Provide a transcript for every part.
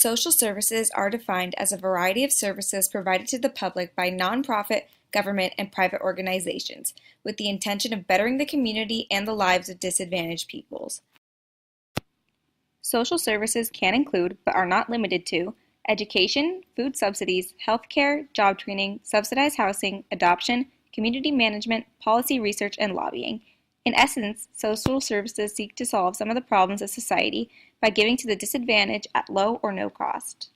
Social services are defined as a variety of services provided to the public by nonprofit, government, and private organizations, with the intention of bettering the community and the lives of disadvantaged peoples. Social services can include, but are not limited to, education, food subsidies, healthcare, job training, subsidized housing, adoption, community management, policy research, and lobbying. In essence, social services seek to solve some of the problems of society by giving to the disadvantaged at low or no cost.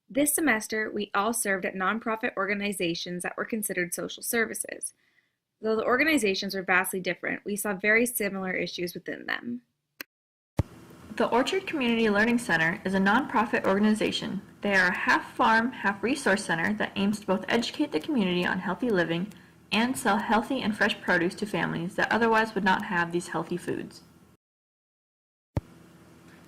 This semester, we all served at nonprofit organizations that were considered social services. Though the organizations were vastly different, we saw very similar issues within them. The Orchard Community Learning Center is a nonprofit organization. They are a half-farm, half-resource center that aims to both educate the community on healthy living and sell healthy and fresh produce to families that otherwise would not have these healthy foods.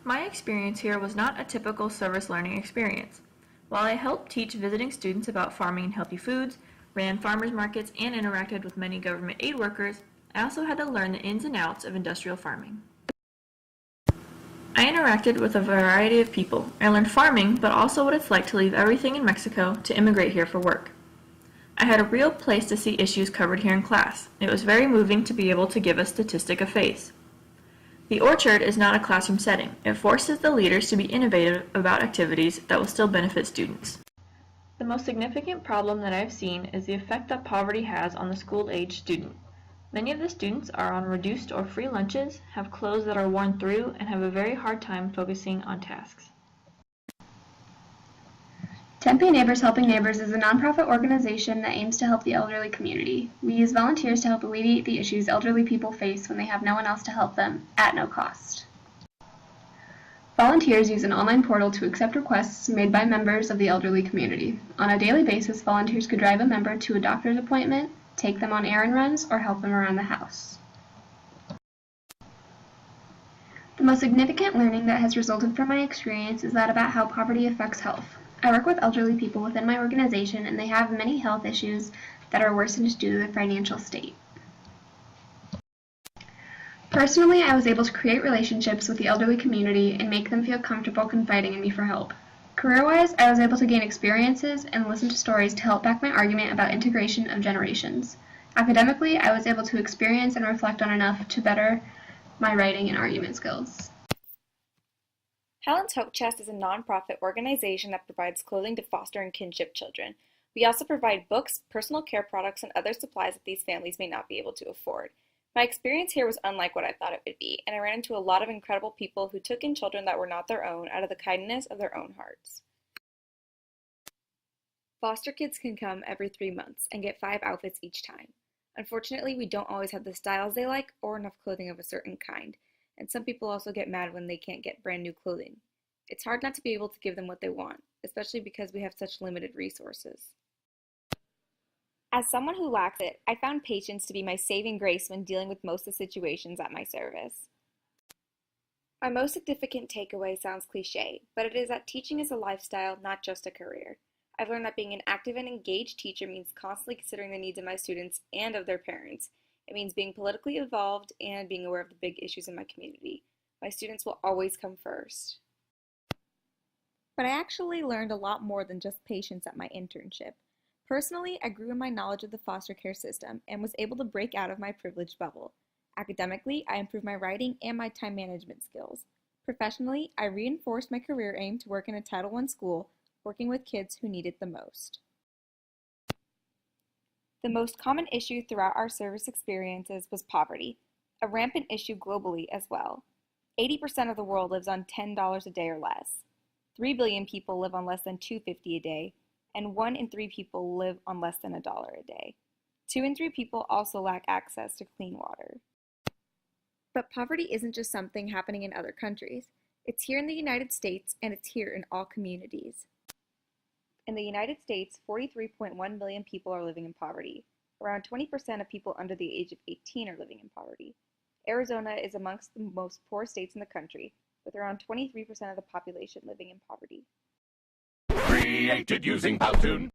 My experience here was not a typical service learning experience. While I helped teach visiting students about farming and healthy foods, ran farmers markets, and interacted with many government aid workers, I also had to learn the ins and outs of industrial farming. I interacted with a variety of people. I learned farming, but also what it's like to leave everything in Mexico to immigrate here for work. I had a real place to see issues covered here in class. It was very moving to be able to give a statistic a face. The Orchard is not a classroom setting. It forces the leaders to be innovative about activities that will still benefit students. The most significant problem that I've seen is the effect that poverty has on the school-age student. Many of the students are on reduced or free lunches, have clothes that are worn through, and have a very hard time focusing on tasks. Tempe Neighbors Helping Neighbors is a nonprofit organization that aims to help the elderly community. We use volunteers to help alleviate the issues elderly people face when they have no one else to help them, at no cost. Volunteers use an online portal to accept requests made by members of the elderly community. On a daily basis, volunteers could drive a member to a doctor's appointment, take them on errand runs, or help them around the house. The most significant learning that has resulted from my experience is that about how poverty affects health. I work with elderly people within my organization, and they have many health issues that are worsened due to their financial state. Personally, I was able to create relationships with the elderly community and make them feel comfortable confiding in me for help. Career-wise, I was able to gain experiences and listen to stories to help back my argument about integration of generations. Academically, I was able to experience and reflect on enough to better my writing and argument skills. Helen's Hope Chest is a nonprofit organization that provides clothing to foster and kinship children. We also provide books, personal care products, and other supplies that these families may not be able to afford. My experience here was unlike what I thought it would be, and I ran into a lot of incredible people who took in children that were not their own out of the kindness of their own hearts. Foster kids can come every 3 months and get 5 outfits each time. Unfortunately, we don't always have the styles they like or enough clothing of a certain kind, and some people also get mad when they can't get brand new clothing. It's hard not to be able to give them what they want, especially because we have such limited resources. As someone who lacks it, I found patience to be my saving grace when dealing with most of the situations at my service. My most significant takeaway sounds cliche, but it is that teaching is a lifestyle, not just a career. I've learned that being an active and engaged teacher means constantly considering the needs of my students and of their parents. It means being politically involved and being aware of the big issues in my community. My students will always come first. But I actually learned a lot more than just patience at my internship. Personally, I grew in my knowledge of the foster care system and was able to break out of my privileged bubble. Academically, I improved my writing and my time management skills. Professionally, I reinforced my career aim to work in a Title I school, working with kids who need it the most. The most common issue throughout our service experiences was poverty, a rampant issue globally as well. 80% of the world lives on $10 a day or less. 3 billion people live on less than $2.50 a day, and 1 in 3 people live on less than $1 a day. 2 in 3 people also lack access to clean water. But poverty isn't just something happening in other countries. It's here in the United States, and it's here in all communities. In the United States, 43.1 million people are living in poverty. Around 20% of people under the age of 18 are living in poverty. Arizona is amongst the most poor states in the country, with around 23% of the population living in poverty. Created using Powtoon.